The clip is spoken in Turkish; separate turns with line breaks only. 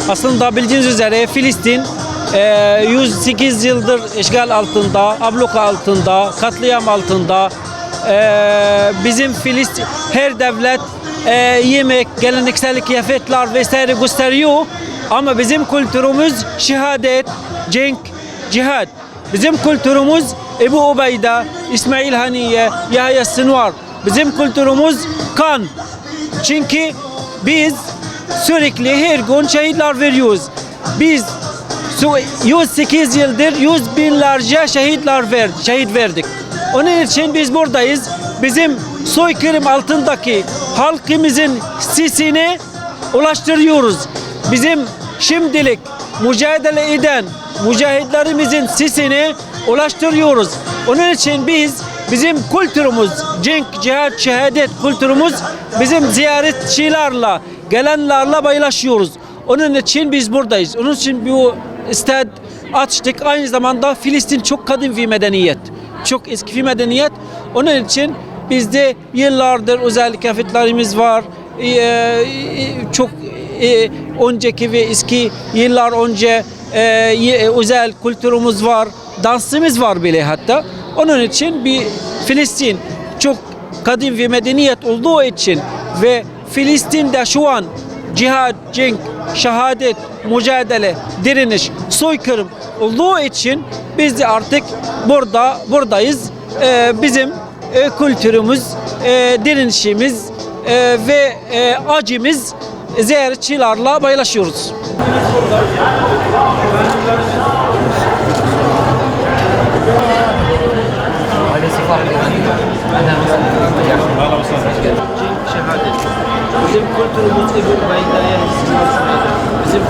Aslında bildiğiniz üzere Filistin 108 yıldır işgal altında, abluka altında, katliam altında. Bizim Filistin her devlet yemek, geleneksel kıyafetler vesaire gösteriyor. Ama bizim kültürümüz şehadet, cenk, cihad. Bizim kültürümüz Ebu Ubeyde, İsmail Haniye, Yahya Sinvar. Bizim kültürümüz kan. Çünkü biz sürekli her gün şehitler veriyoruz. Biz 108 yıldır yüz binlerce şehit verdik. Onun için biz buradayız. Bizim soykırım altındaki halkımızın sesini ulaştırıyoruz. Bizim şimdilik mücadele eden mücahitlerimizin sesini ulaştırıyoruz. Onun için bizim kültürümüz, cenk, cihat, şehadet kültürümüz bizim ziyaretçilerle, gelenlerle paylaşıyoruz. Onun için biz buradayız. Onun için bu stad açtık. Aynı zamanda Filistin çok kadim bir medeniyet. Çok eski bir medeniyet. Onun için bizde yıllardır özel kıyafetlerimiz var. Çok önceki ve eski yıllar önce özel kültürümüz var. Dansımız var bile hatta. Onun için bir Filistin çok kadim bir medeniyet olduğu için ve Filistin'de şu an cihad, cenk, şehadet, mücadele, direniş, soykırım olduğu için biz de artık buradayız. Bizim kültürümüz, direnişimiz ve acımız ziyaretçilerle paylaşıyoruz. Bizim kültürümüz Ebu Ubeyde'ye bizim